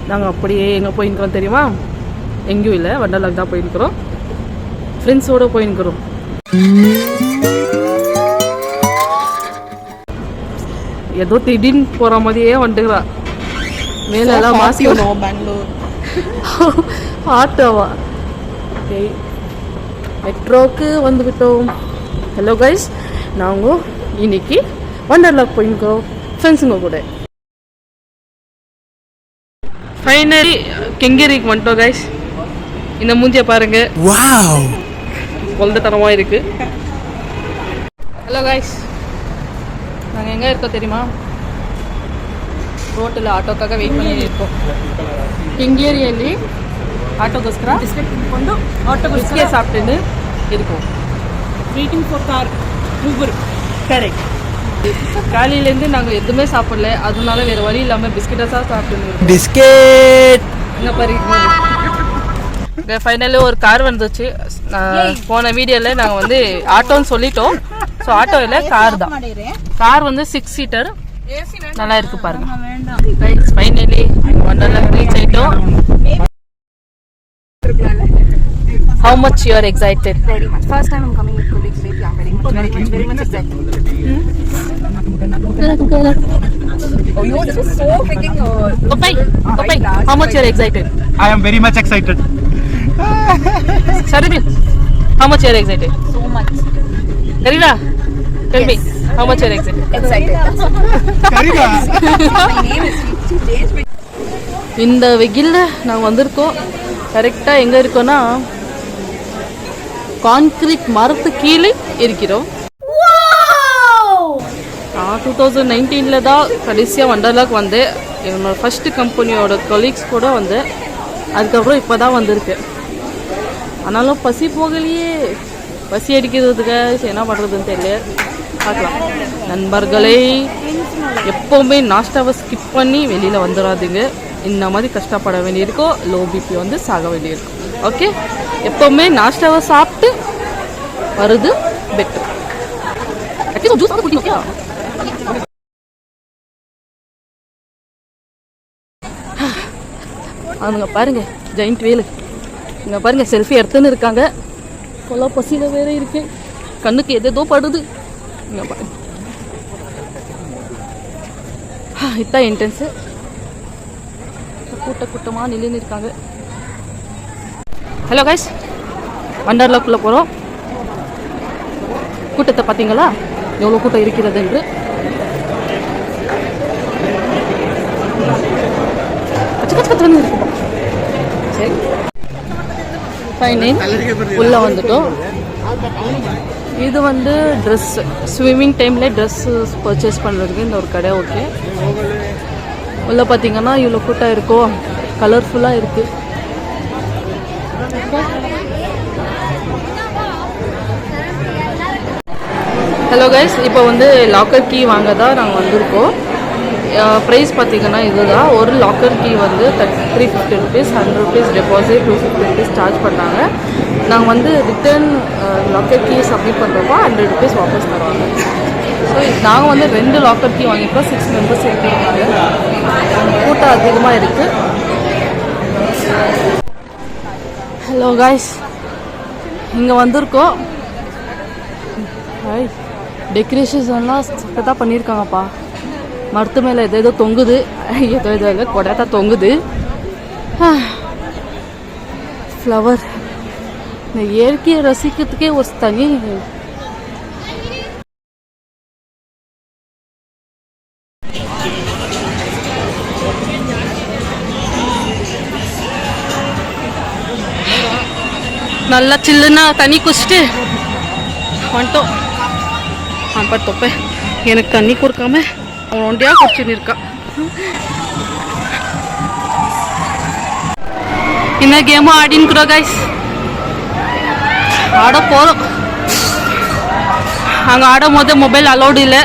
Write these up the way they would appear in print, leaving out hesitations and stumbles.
நாங்கள் அப்படியே எங்கே போயிருக்கிறோம் தெரியுமா? எங்கேயும் இல்லை, வண்டர்லாக்கு தான் போயிருக்கிறோம். ஃப்ரெண்ட்ஸோடு போயிருக்கிறோம். ஏதோ திடீர்னு போகிற மாதிரியே வந்துக்கிறா. மேலெல்லாம் மாசி பெங்களூர் ஆட்டோவா? ஓகே, மெட்ரோக்கு வந்துவிட்டோம். ஹலோ கைஸ், நாங்கள் இன்னைக்கு வண்டர்லாக் போயிருக்கிறோம் ஃப்ரெண்ட்ஸுங்க கூட. ஃபைனலி கெங்கேரிக்கு வந்துட்டோம் கைஸ். இந்த மூஞ்சியை பாருங்க, குழந்தைத்தனமாக இருக்கு. ஹலோ கைஸ், நாங்கள் எங்கே இருக்கோம் தெரியுமா? ರೋಟಲ್ಲಿ ಆಟೋಕ್ಕಾಗ ವೆಯ್ಟ್ ಮಾಡಿ ಇರ್ಕೋ. ಕೆಂಗೇರಿಯಲ್ಲಿ ಆಟೋಗೋಸ್ಕರ ಬಿಸ್ಕೆಟ್ ತಿನ್ಕೊಂಡು ಆಟೋಗೋಸ್ಕರ ಸಾப்பிட்டு இருக்கும். Waiting for car Uber. Correct. காலையிலேருந்து நாங்கள் எதுவுமே சாப்பிடல, அதனால வேறு வழி இல்லாமல் பிஸ்கெட்டாக தான் சாப்பிட்டு பிஸ்கெட் இங்கே பாருங்க. ஃபைனலி ஒரு கார் வந்துச்சு. போன வீடியோவில் நாங்கள் வந்து ஆட்டோன்னு சொல்லிட்டோம். ஸோ ஆட்டோ இல்லை, கார் தான். கார் வந்து 6 சீட்டர், நல்லா இருக்கு பாருங்க. ஃபைனலி வண்டர்லாக் ரீச் ஆயிட்டோம். How much you are excited? Very much. First time I'm coming with colleagues. Yeah, very much excited. Oh, you are just so freaking. Topai, how much you are excited? I am very much excited. Sarvi, how much you are excited? So much. Karina, tell me, how much you are excited? Excited. Karina. My name is. She changed me. இந்த வெயில்ல நாங்கள் வந்திருக்கோம். கரெக்டாக எங்கே இருக்கோன்னா concrete மரத்து கீழே இருக்கிறோம். 2019 தான் கடைசியாக வண்டர்லாக் வந்தேன். என்னோட ஃபஸ்ட்டு கம்பெனியோட கொலீக்ஸ் கூட வந்து அதுக்கப்புறம் இப்போ தான் வந்திருக்கு. ஆனாலும் பசி போகலையே, பசி அடிக்கிறதுக்கு என்ன பண்ணுறதுன்னு தெரியல. பார்க்கலாம். நண்பர்களே, எப்போவுமே நாஸ்டாவை ஸ்கிப் பண்ணி வெளியில் வந்துடாதீங்க. இந்த மாதிரி கஷ்டப்பட வேண்டியிருக்கோ, லோ பிபி வந்து சாக வேண்டியிருக்கும். ஓகே, எப்போவுமே நாஸ்டாவை சாப்பிட்டு வருது பெட்டர். ஜூஸ் வந்து குடிக்கணும். அவங்க பாருங்க, ஜெயிண்ட் வேலு இங்கே பாருங்க, செல்ஃபி எடுத்துன்னு இருக்காங்க. கொலை பசியில் வேற இருக்கு, கண்ணுக்கு எதேதோ படுது. இங்கே பாருங்க, இதான் இன்டென்ஸு. கூட்டமாக நின்று இருக்காங்க. ஹலோ கைஸ், வண்டர்லாக்குள்ளே போகிறோம். கூட்டத்தை பார்த்தீங்களா எவ்வளோ கூட்டம் இருக்கிறது என்று? இருக்குப்பா. சரி, ஃபைன். உள்ளே வந்துட்டோம். இது வந்து ட்ரெஸ், ஸ்விம்மிங் டைமில் ட்ரெஸ்ஸு பர்ச்சேஸ் பண்ணுறதுக்கு இந்த ஒரு கடை. ஓகே, உள்ளே பார்த்தீங்கன்னா இவ்வளோ கூட்டம் இருக்கும், கலர்ஃபுல்லாக இருக்குது. ஹலோ கைஸ், இப்போ வந்து லாக்கர் கீ வாங்க தான் நாங்கள் வந்திருக்கோம். ப்ரைஸ் பார்த்தீங்கன்னா இதுதான். ஒரு லாக்கர் கீ வந்து 350 rupees, 100 rupees deposit, 250 rupees charge பண்ணாங்க. நாங்கள் வந்து ரிட்டர்ன் லாக்கர் கீ சப்மிட் பண்ணுறப்போ 100 rupees வாபஸ் தருவாங்க. ஸோ நாங்கள் வந்து 2 லாக்கர் கீ வாங்கியிருக்கோம். 6 மெம்பர்ஸ் இருக்கிறாங்க. கூட்டம் அதிகமாக இருக்குது. ஹலோ காய்ஸ், இங்கே வந்திருக்கோம். டெக்கரேஷன்ஸ் எல்லாம் சக்கத்தாக பண்ணியிருக்காங்கப்பா. மரத்து மேலே ஏதோ தொங்குது, ஏதோ இல்லை கொடையா தொங்குது. ஃப்ளவர், இந்த இயற்கையை ரசிக்கிறதுக்கே ஒரு தனி நல்லா சில்லுன்னா தண்ணி குடிச்சிட்டு வந்துட்டோம். அப்பா தொப்பை எனக்கு தண்ணி கொடுக்காம அவன் ஒண்டியாக குடிச்சுன்னு இருக்கான். இந்த கேமும் ஆடின்னுக்குறோம் கைஸ். ஆட போகிறோம். அங்கே ஆடும் போது மொபைல் அலௌடு இல்லை,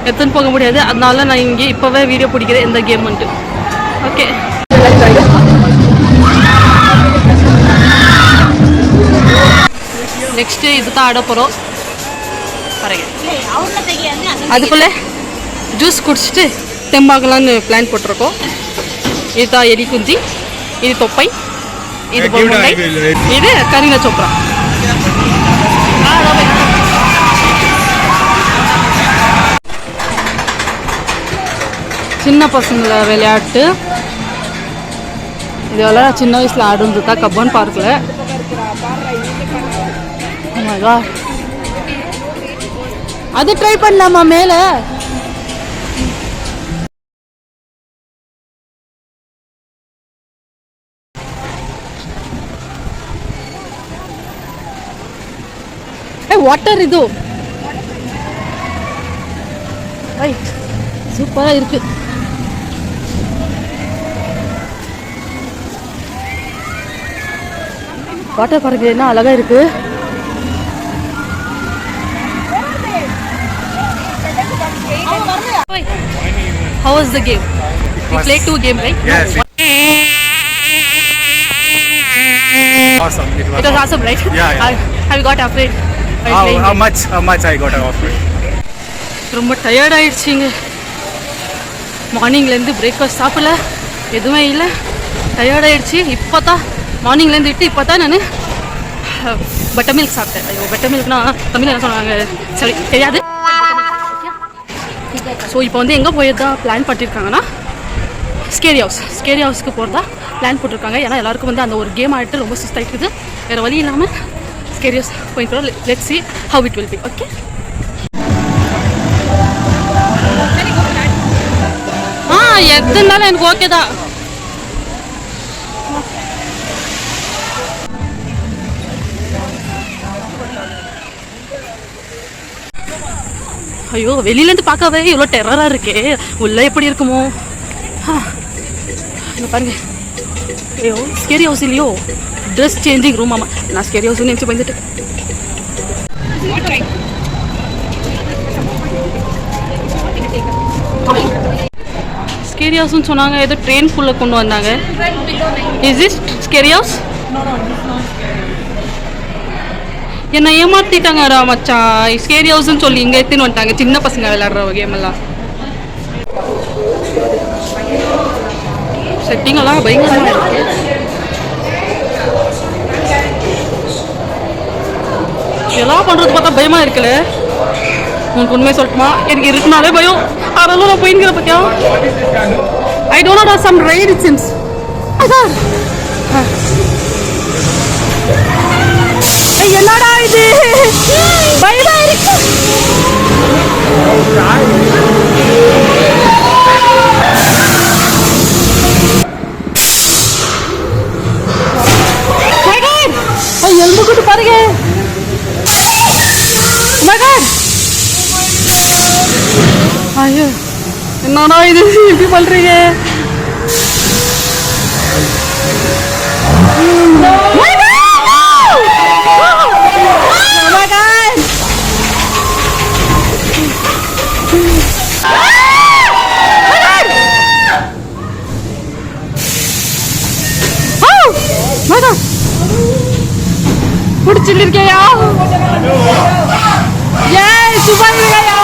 எடுத்துன்னு போக முடியாது. அதனால நான் இங்கே இப்போவே வீடியோ பிடிக்கிறேன் இந்த கேம்ன்ட்டு. ஓகே, நெக்ஸ்ட்டு இது தான் ஆட போகிறோம். பாருங்க, அதுக்குள்ளே ஜூஸ் குடிச்சிட்டு தெம்பாகலான்னு பிளான் போட்டிருக்கோம். இதுதான் எலி குஞ்சி, இது தொப்பை, இது பொம்மை, இது கரீனா சோப்ரா. சின்ன பசங்களை விளையாட்டு இதெல்லாம் சின்ன வயசில் ஆடுறது தான் கப்பன் பார்க்கில். அது ட்ரை பண்ணலாமா மேலே? வாட்டர் இது சூப்பரா இருக்கு. வாட்டர் பார்க் என்ன அழகா இருக்கு. How was the game? We played 2 games, right? Yes. Awesome. It was awesome, right? Yeah. Have you got afraid? How much I got offered? ரொம்ப டயர்ட் ஆயிடுச்சிங்க. மார்னிங்லேருந்து பிரேக்ஃபாஸ்ட் சாப்பிடல, எதுவுமே இல்லை, டயர்ட் ஆயிடுச்சு. இப்போ தான் மார்னிங்லேருந்து இப்போ தான் நான் பட்டர் மில்க் சாப்பிட்டேன். ஐயோ, பட்டர் மில்க்னா தமிழ் என்ன சொன்னாங்க சரி தெரியாது. ஸோ இப்போ வந்து எங்கே போய் தான் பிளான் பண்ணியிருக்காங்கன்னா ஸ்கேரி ஹவுஸ்க்கு போகிறதா பிளான் போட்டிருக்காங்க. ஏன்னா எல்லாருக்கும் வந்து அந்த ஒரு கேம் ஆகிட்டு ரொம்ப சுஸ்தாயிட்டுது. வேறு வழி இல்லாமல் ஸ்கேரி ஹவுஸ் போயிட்டு let's see how it will be. Okay, எதுனாலும் எனக்கு ஓகே தான். ஐயோ, வெளியிலேருந்து பார்க்கவே இவ்வளோ டெரராக இருக்கே, உள்ளே எப்படி இருக்குமோ பாருங்க. ஐயோ, ஸ்கேரி ஹவுஸ் இல்லையோ, ட்ரெஸ் சேஞ்சிங் ரூம். ஆமாம், நான் ஸ்கேரி ஹவுஸ் நினச்சி வந்துட்டு. ஸ்கேரி ஹவுஸ்னு சொன்னாங்க, ஏதோ ட்ரெயின்குள்ளே கொண்டு வந்தாங்க. Is it scary house? என்னை ஏமாத்திட்டாங்கடா மச்சான். ஸ்கேரி ஹவுஸ்ன்னு சொல்லி இங்கே எடுத்துன்னு வந்துட்டாங்க. சின்ன பசங்க விளையாடுற கேம் எல்லாம். செட்டிங் எல்லாம் பயங்கரமாக இருக்கு. எல்லாம் பண்ணுறது பார்த்தா பயமாக இருக்குல்ல. உனக்கு உண்மையை சொல்லட்டுமா, எனக்கு இருக்குனாலே பயம். அதெல்லாம் நான் போயிங்கிற பத்தியா I don't know some right it seems. என்னடா இது பயமா இருக்கு. எலும்பு கூட்டு பாருங்க. ஐயோ, என்னடா இது இப்படி பண்றீங்க? பிடிச்சிருக்கியா? ஏ சும்மா இருக்கையா?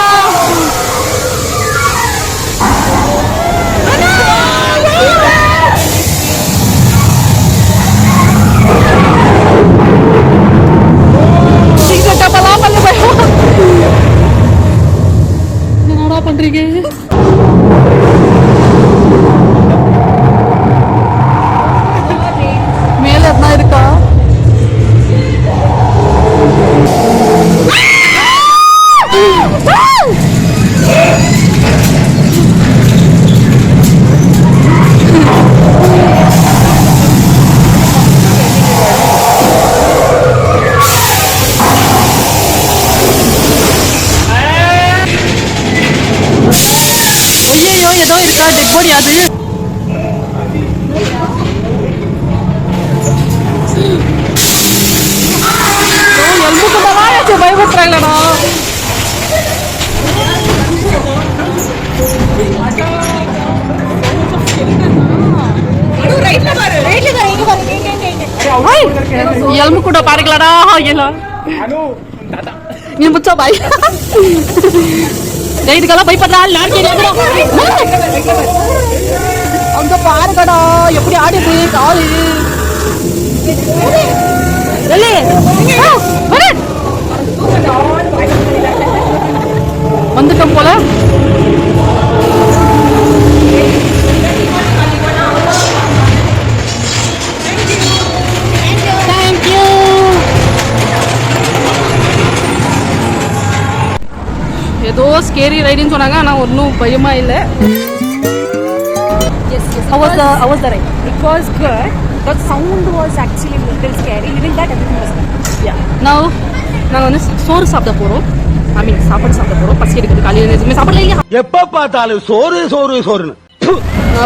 என்னடா பண்றீங்க? மேல என்ன இருக்கா? ஏதோ இருக்கா டெட் பாடி. அது எலும்பு கூட்டமா பயப்படுறாங்களா? எலும்பு கூட பாருங்களாடா. நீ முச்சா பாய் இதுக்கெல்லாம் பயப்படுறா. அங்க பாருங்கடா எப்படி ஆடுது காலு. வந்துட்டோம் போல. ஏதோ ஸ்கேரி ரைடுன்னு சொன்னாங்க, ஆனால் ஒன்றும் பயமா இல்லை. Yes, yes. How was the ride? It was good. The sound was actually a little scary. Even that, everything was good. Yeah. Now நாங்கள் வந்து சோறு சாப்பிட போகிறோம். சாப்பாடு சாப்பிட போகிறோம். பசி எடுக்குது. காலையில் எதுவுமே சாப்பிடல இல்லையா? எப்ப பார்த்தாலும் சோறு சோறு சோறுன்னு.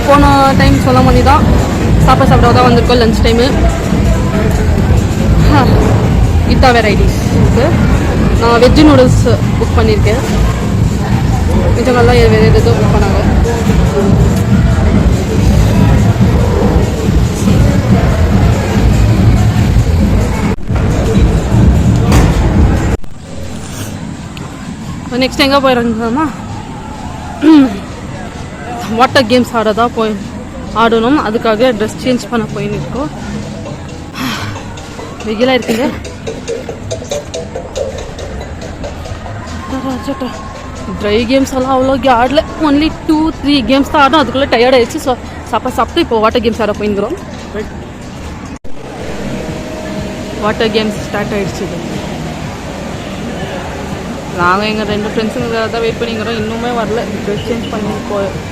போன டைம் சொல்ல மாதிரி தான் சாப்பாடு சாப்பிட தான் வந்திருக்கோம். லஞ்ச் டைமு இதான் வேறு ஐடிஸ் இருக்குது. நான் வெஜ்ஜு நூடுல்ஸ் புக் பண்ணியிருக்கேன். கொஞ்சம் நல்லா வேறு எது புக் பண்ணாங்க. நெக்ஸ்ட் எங்கே போயிடுறோம்னா வாட்டர் கேம்ஸ் ஆடணும். அதுக்காக ட்ரெஸ் சேஞ்ச் பண்ண போயின்னு இருக்கோம். வெயிலாக இருக்குங்க. ட்ரை கேம்ஸ் எல்லாம் அவ்வளோ ஆடல. ஒன்லி 2-3 கேம்ஸ் தான் ஆடும். அதுக்குள்ளே டயர்ட் ஆயிடுச்சு. ஸோ சாப்பிட்டு இப்போ வாட்டர் கேம்ஸ் ஆட போயிருக்கிறோம். வாட்டர் கேம்ஸ் ஸ்டார்ட் ஆயிடுச்சு. நாங்கள் எங்கள் 2 ஃப்ரெண்ட்ஸுங்க தான் வெயிட் பண்ணிக்கிறோம். இன்னுமே வரல. ட்ரெஸ் சேஞ்ச்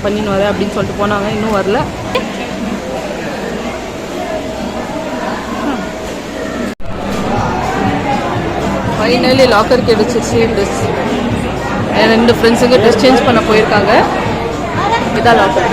பண்ணின்னு வரேன் அப்படின்னு சொல்லிட்டு போனாங்க. இன்னும் வரல. ஃபைனலி லாக்கர் கிடைச்சிச்சு ட்ரெஸ். என் 2 ஃப்ரெண்ட்ஸுங்க ட்ரெஸ் சேஞ்ச் பண்ண போயிருக்காங்க. இதான் லாக்கர்.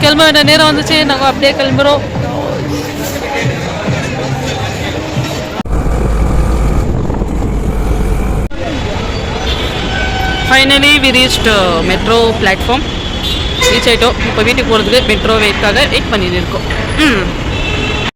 கிளம்ப வேண்டிய நேரம் வந்துச்சு. நாங்கள் அப்படியே கிளம்புறோம். Finally we reached metro platform. Reach ஆகிட்டோம். இப்போ வீட்டுக்கு போகிறதுக்கு மெட்ரோ வெயிட்காக வெயிட் பண்ணிட்டு இருக்கோம்.